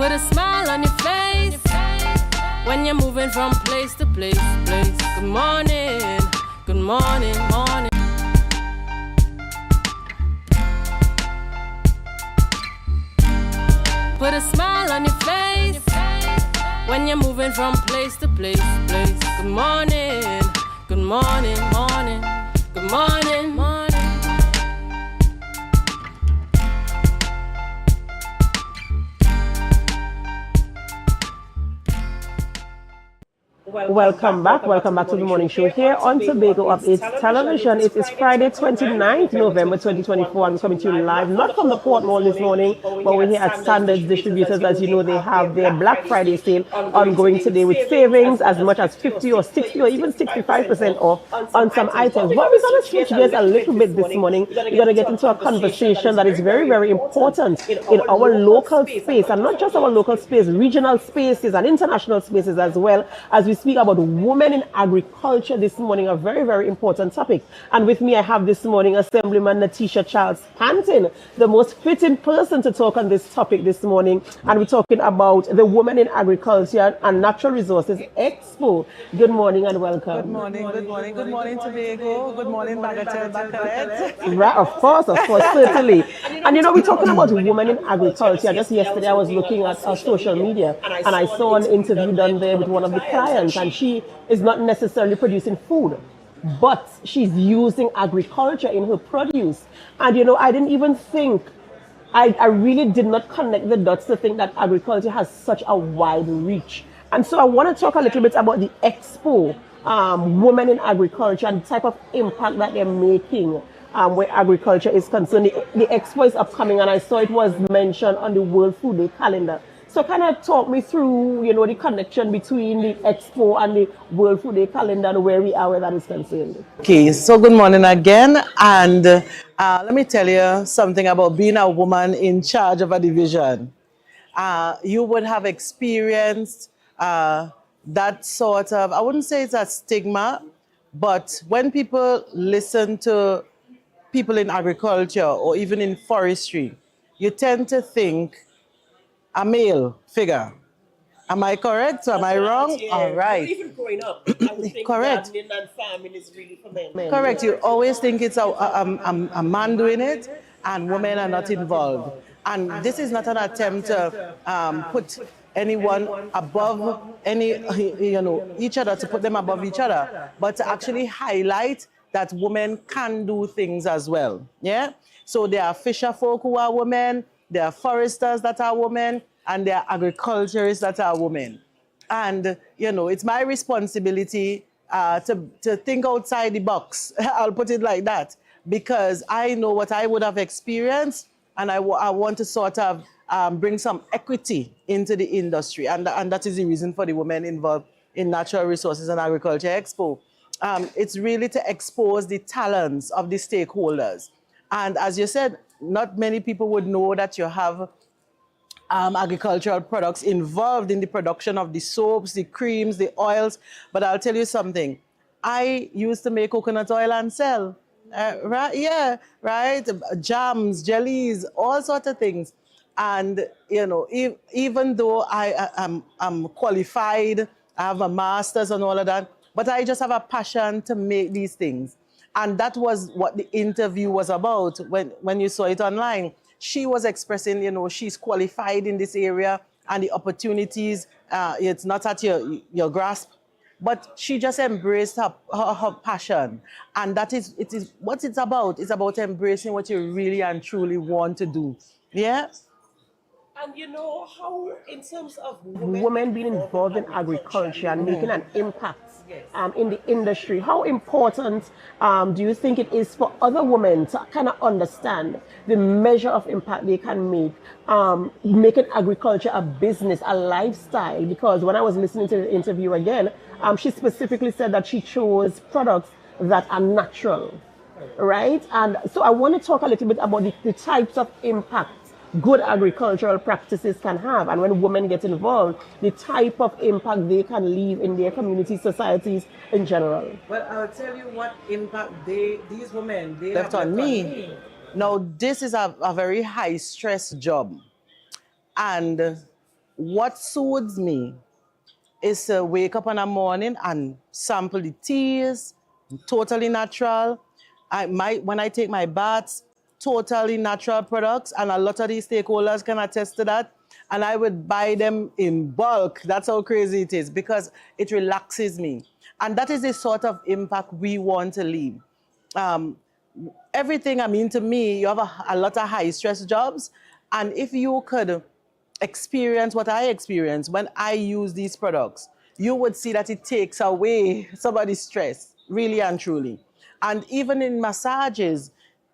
Put a smile on your face when you're moving from place to place. Good morning, good morning, morning. Put a smile on your face when you're moving from place to place. Good morning, good morning, morning. Good morning, morning. Welcome back to the morning show here on Tobago Updates Television. It is Friday 29th November 2024. I'm coming to you live, not from the Port Mall this morning, but we're here at Standards Distributors. As you know, they have their Black Friday sale ongoing today with savings as much as 50 or 60 or even 65% off on some items. But we're going to switch gears a little bit this morning. We're going to get into a conversation that is very, very important in our local space, and not just our local space, regional spaces and international spaces as well, as we speak about women in agriculture this morning, a very, very important topic. And with me, I have this morning Assemblyman Natisha Charles-Pantin, the most fitting person to talk on this topic this morning. And we're talking about the Women in Agriculture and Natural Resources Expo. Good morning and welcome. Good morning, good morning, good morning, Tobago. Good morning, Bagatelle, Bacalet. Right, of course, certainly. And you know, we're talking about women in agriculture. Just yesterday, I was looking at social media and I saw an interview done there with one of the clients, and she is not necessarily producing food, but she's using agriculture in her produce. And you know, I didn't even think, I really did not connect the dots to think that agriculture has such a wide reach. And so I want to talk a little bit about the Expo, Women in Agriculture, and the type of impact that they're making where agriculture is concerned. The Expo is upcoming, and I saw it was mentioned on the World Food Day calendar. So kind of talk me through, you know, the connection between the Expo and the World Food Day calendar and where we are where that is concerned. Okay, so good morning again. And let me tell you something about being a woman in charge of a division. You would have experienced that sort of, I wouldn't say it's a stigma, but when people listen to people in agriculture or even in forestry, you tend to think a male figure. Am I correct? Am I wrong? Yeah. All right. Even growing up, I would think Correct. gardening and farming is really for men. Correct. You always think it's a man doing it and women are not involved. And this is not an attempt to put anyone above each other, to put them above each other, but to actually highlight that women can do things as well. Yeah. So there are fisher folk who are women. There are foresters that are women, and there are agriculturists that are women. And, you know, it's my responsibility to think outside the box. I'll put it like that, because I know what I would have experienced, and I want to sort of bring some equity into the industry. And that is the reason for the women involved in Natural Resources and Agriculture Expo. It's really to expose the talents of the stakeholders. And as you said, not many people would know that you have agricultural products involved in the production of the soaps, the creams, the oils. But I'll tell you something. I used to make coconut oil and sell. Right? Yeah, right? Jams, jellies, all sorts of things. And, you know, even though I'm qualified, I have a master's and all of that, but I just have a passion to make these things. And that was what the interview was about when you saw it online. She was expressing, you know, she's qualified in this area and the opportunities, it's not at your grasp, but she just embraced her passion. And it is what it's about. It's about embracing what you really and truly want to do. Yeah? And you know how, in terms of women being involved in agriculture and making an impact in the industry, how important do you think it is for other women to kind of understand the measure of impact they can make, making agriculture a business, a lifestyle? Because when I was listening to the interview again, she specifically said that she chose products that are natural, right? And so I want to talk a little bit about the types of impact good agricultural practices can have, and when women get involved, the type of impact they can leave in their communities, societies in general. Well, I'll tell you what impact these women left on me. Now, this is a very high stress job, and what soothes me is to wake up in the morning and sample the teas, totally natural. When I take my baths, totally natural products, and a lot of these stakeholders can attest to that. And I would buy them in bulk. That's how crazy it is, because it relaxes me. And that is the sort of impact we want to leave. Everything, I mean, to me, you have a lot of high-stress jobs, and if you could experience what I experience when I use these products, you would see that it takes away somebody's stress, really and truly. And even in massages,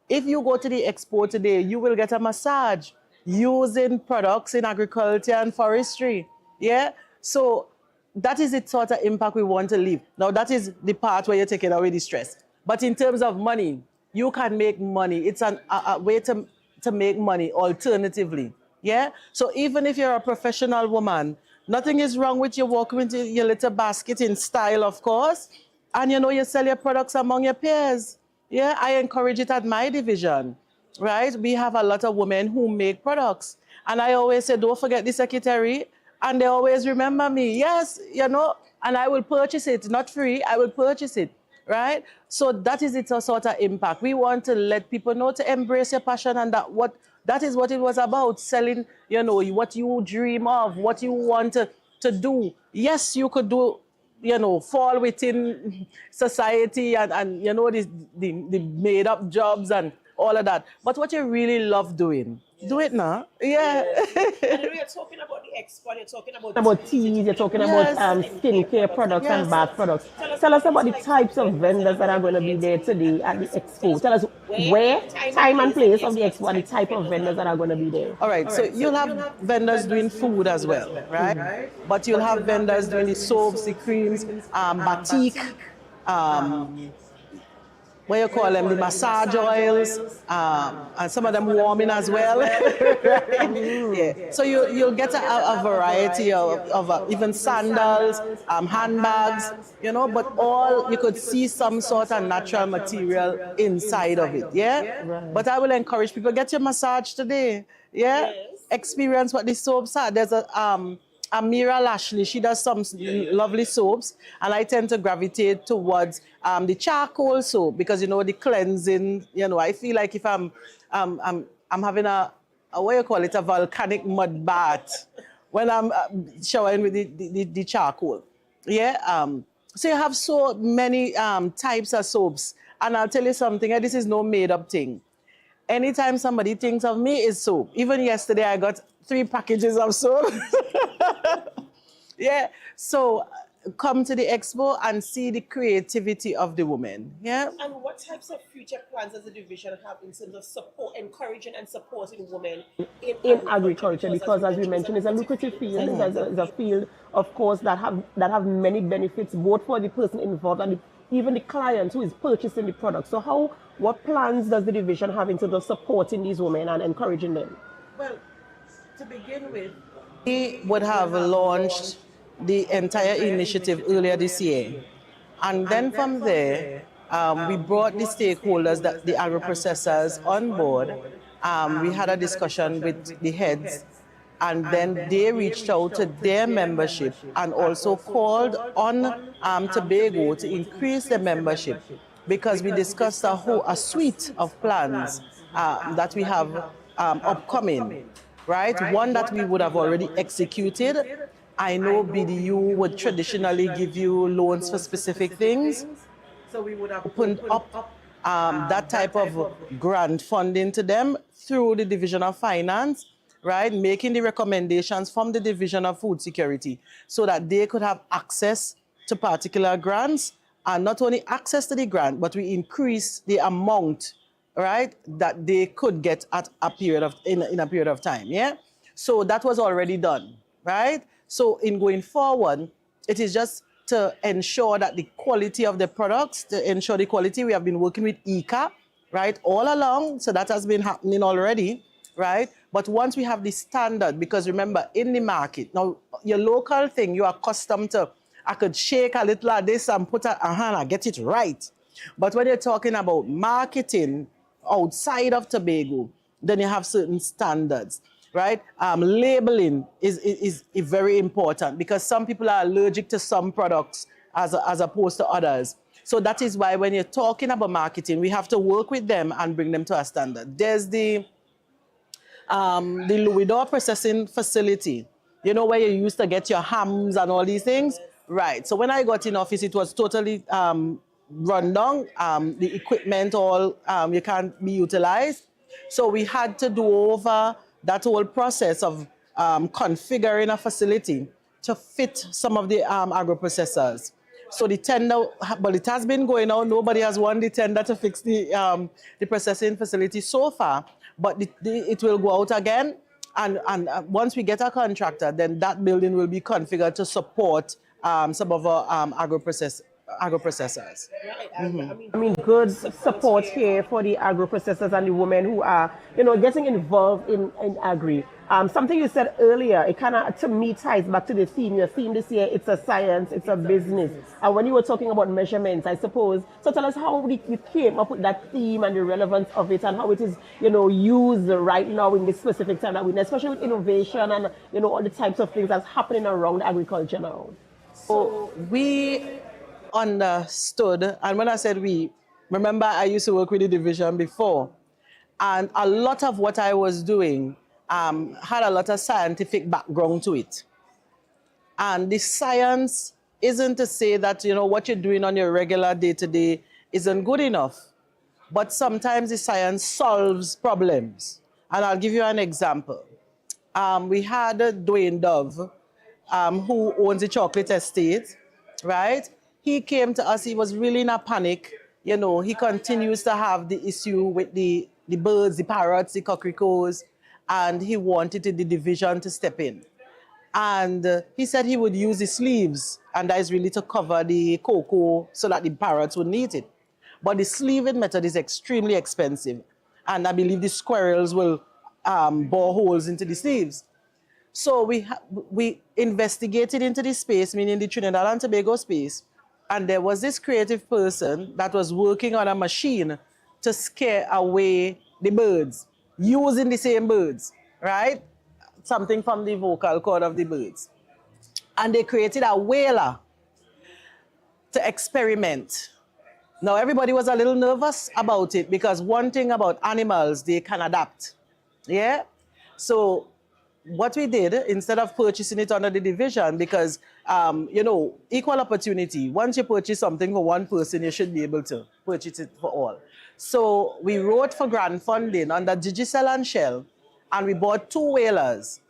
if you go to the Expo today, you will get a massage using products in agriculture and forestry. Yeah? So that is the sort of impact we want to leave. Now, that is the part where you're taking away the stress. But in terms of money, you can make money. It's a way to make money alternatively. Yeah? So even if you're a professional woman, nothing is wrong with you walking into your little basket in style, of course, and you know you sell your products among your peers. Yeah? I encourage it at my division, right? We have a lot of women who make products. And I always say, don't forget the secretary. And they always remember me. Yes, you know, and I will purchase it. Not free, I will purchase it. Right? So that is its a sort of impact. We want to let people know to embrace your passion, and that is what it was about, selling, you know, what you dream of, what you want to do. Yes, you could do, you know, fall within society and you know, the made up jobs and all of that. But what you really love doing, do it now. Yeah. And we are talking about the Expo, you're talking about teas, you're talking about skincare products and bath products. Tell us about the types of vendors that are going to be there today at the Expo. Tell us where, time and place of the Expo, and the type of vendors that are going to be there. All right, so you'll have vendors doing food as well, right? But you'll have vendors doing the soaps, the creams, batik, what you call them, the massage oils, and some of them warming as well. Yeah. So you'll get a variety of even sandals, handbags, you know, but all you could see some sort of natural material inside of it, yeah? Right. But I will encourage people, get your massage today, yeah? Yes. Experience what the soaps are. There's Amira Lashley, she does some lovely soaps, and I tend to gravitate towards the charcoal soap, because, you know, the cleansing, you know, I feel like if I'm having a what you call it, a volcanic mud bath when I'm showering with the charcoal. Yeah. So you have so many types of soaps, and I'll tell you something, this is no made up thing. Anytime somebody thinks of me, is soap. Even yesterday, I got 3 packages of soap. Yeah. So come to the Expo and see the creativity of the women. Yeah. And what types of future plans does the division have in terms of support, encouraging and supporting women in agriculture? Because as we mentioned, it's a lucrative field. It's a field, of course, that have many benefits, both for the person involved and even the client who is purchasing the product. So what plans does the division have in terms of supporting these women and encouraging them? Well, to begin with, we would have launched the entire initiative earlier this year. And then from there, we brought the stakeholders, the agro-processors on board. We had a discussion with the heads, and then they reached out to their membership and also called on Tobago to increase the membership, because we discussed a suite of plans that we have upcoming, right? One that we would have already executed. I know BDU would traditionally give you loans for specific things. So we would have opened up that type of grant funding to them through the Division of Finance, right? Making the recommendations from the Division of Food Security so that they could have access to particular grants, and not only access to the grant, but we increase the amount, right, that they could get at a period of in a period of time. Yeah. So that was already done, right? So in going forward, it is just to ensure that the quality of the products, to ensure the quality. We have been working with ICA, right, all along. So that has been happening already, right? But once we have the standard, because remember, in the market, now your local thing, you are accustomed to, I could shake a little of this and put a hand and get it right. But when you're talking about marketing outside of Tobago, then you have certain standards. right? Labeling is very important because some people are allergic to some products as opposed to others. So that is why when you're talking about marketing, we have to work with them and bring them to a standard. There's the Louisdor processing facility, you know, where you used to get your hams and all these things. Right. So when I got in office, it was totally run down. The equipment all you can't be utilized. So we had to do over that whole process of configuring a facility to fit some of the agro-processors. So the tender, but it has been going on. Nobody has won the tender to fix the processing facility so far. But it will go out again. And once we get a contractor, then that building will be configured to support some of our agro-processors. Right. I mean, good support here for the agro-processors and the women who are, you know, getting involved in agri. Something you said earlier, it kind of, to me, ties back to the theme. Your theme this year, it's a science, it's a business. And when you were talking about measurements, I suppose, so tell us how you came up with that theme and the relevance of it and how it is, you know, used right now in this specific time that we need, especially with innovation and, you know, all the types of things that's happening around agriculture now. So we understood, and when I said we, remember I used to work with the division before, and a lot of what I was doing had a lot of scientific background to it. And the science isn't to say that, you know, what you're doing on your regular day-to-day isn't good enough, but sometimes the science solves problems. And I'll give you an example. We had Dwayne Dove, who owns the chocolate estate, right? He came to us, he was really in a panic. You know, he continues to have the issue with the birds, the parrots, the cockroaches, and he wanted the division to step in. And he said he would use the sleeves, and that is really to cover the cocoa so that the parrots wouldn't eat it. But the sleeving method is extremely expensive, and I believe the squirrels will bore holes into the sleeves. So we investigated into this space, meaning the Trinidad and Tobago space, and there was this creative person that was working on a machine to scare away the birds, using the same birds, right? Something from the vocal cord of the birds. And they created a whaler to experiment. Now, everybody was a little nervous about it because one thing about animals, they can adapt, yeah? So what we did, instead of purchasing it under the division, because, you know, equal opportunity, once you purchase something for one person, you should be able to purchase it for all. So we wrote for grant funding under Digicel and Shell, and we bought 2 whalers.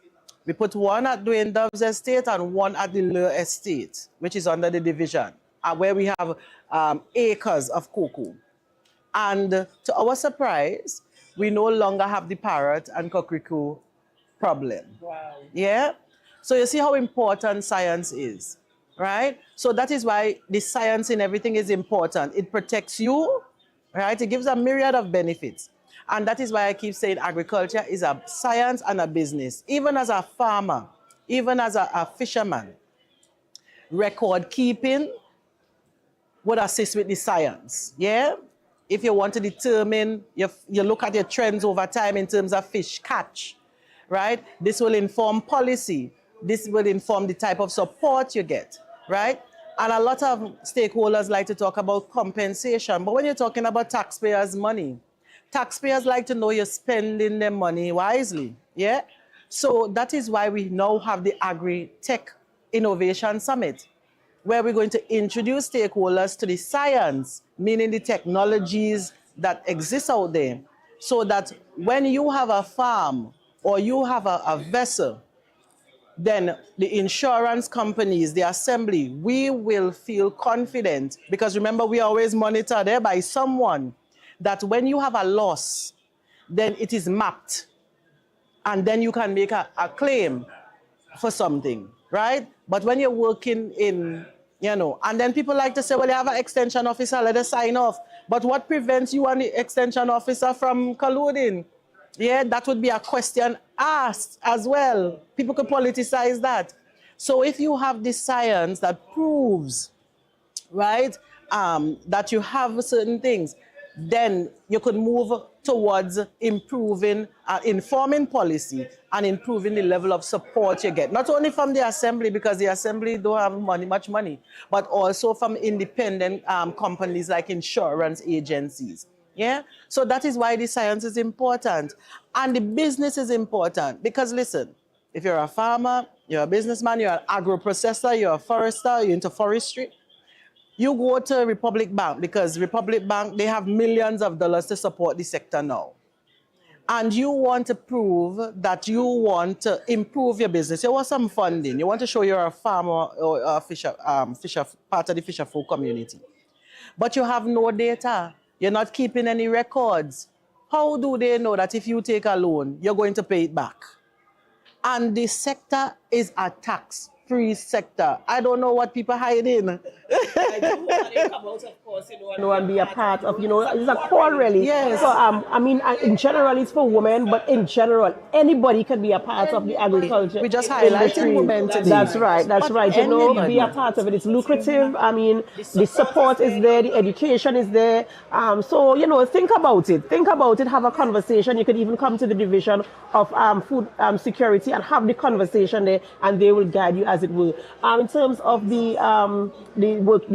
We put one at Dwayne Dove's estate and one at the Lure estate, which is under the division, where we have acres of cocoa. And to our surprise, we no longer have the parrot and cockroach problem. Wow. Yeah? So you see how important science is, right? So that is why the science in everything is important. It protects you, right? It gives a myriad of benefits. And that is why I keep saying agriculture is a science and a business. Even as a farmer, even as a fisherman, record keeping would assist with the science, yeah? If you want to determine, you look at your trends over time in terms of fish catch, right? This will inform policy. This will inform the type of support you get, right? And a lot of stakeholders like to talk about compensation. But when you're talking about taxpayers' money, taxpayers like to know you're spending their money wisely, yeah? So that is why we now have the Agri-Tech Innovation Summit, where we're going to introduce stakeholders to the science, meaning the technologies that exist out there, so that when you have a farm or you have a vessel, then the insurance companies, the assembly, we will feel confident, because remember, we always monitor there by someone, that when you have a loss, then it is mapped, and then you can make a claim for something, right? But when you're working in, you know, and then people like to say, well, you have an extension officer, let us sign off. But what prevents you and the extension officer from colluding? Yeah, that would be a question asked as well. People could politicize that. So if you have the science that proves, right, that you have certain things, then you could move towards improving, informing policy and improving the level of support you get. Not only from the assembly, because the assembly don't have much money, but also from independent companies like insurance agencies. Yeah? So that is why the science is important. And the business is important. Because listen, if you're a farmer, you're a businessman, you're an agro-processor, you're a forester, you're into forestry, you go to Republic Bank, because Republic Bank, they have millions of dollars to support the sector now. And you want to prove that you want to improve your business. You want some funding. You want to show you're a farmer or a fisher, part of the fisher folk community. But you have no data. You're not keeping any records. How do they know that if you take a loan, you're going to pay it back? And the sector is a tax-free sector. I don't know what people hide in. I do want to come out, of course, And be a part of, it's a call really. Yes. So, I mean, in general, it's for women, but in general, anybody can be a part of the agriculture. We just highlighted women today. That's right. Be a part of it. It's lucrative. I mean, the support is there, the education is there. So, think about it. Have a conversation. You could even come to the division of food security and have the conversation there, and they will guide you as it will. In terms of the work,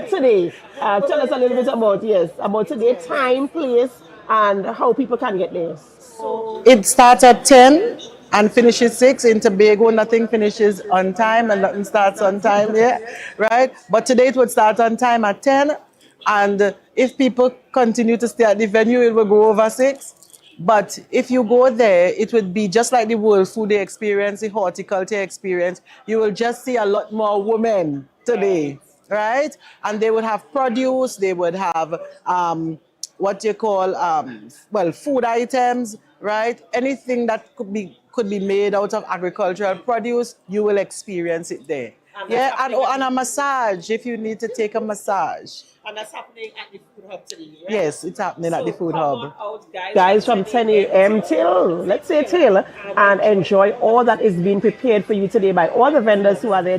today, tell us a little bit about today, time, place, and how people can get there. So it starts at 10 and finishes 6. In Tobago, nothing finishes on time and nothing starts on time, right? But today it would start on time at 10, and if people continue to stay at the venue, it will go over 6. But if you go there, it would be just like the World Food Day experience, the horticulture experience. You will just see a lot more women today, right? And they would have produce, they would have what you call, food items, right? Anything that could be made out of agricultural produce, you will experience it there. And a massage, if you need to take a massage. And that's happening at the food hub today, right? Yes, it's happening at the food hub. Guys, from 10 a.m. till, and enjoy all that is being prepared for you today by all the vendors who are there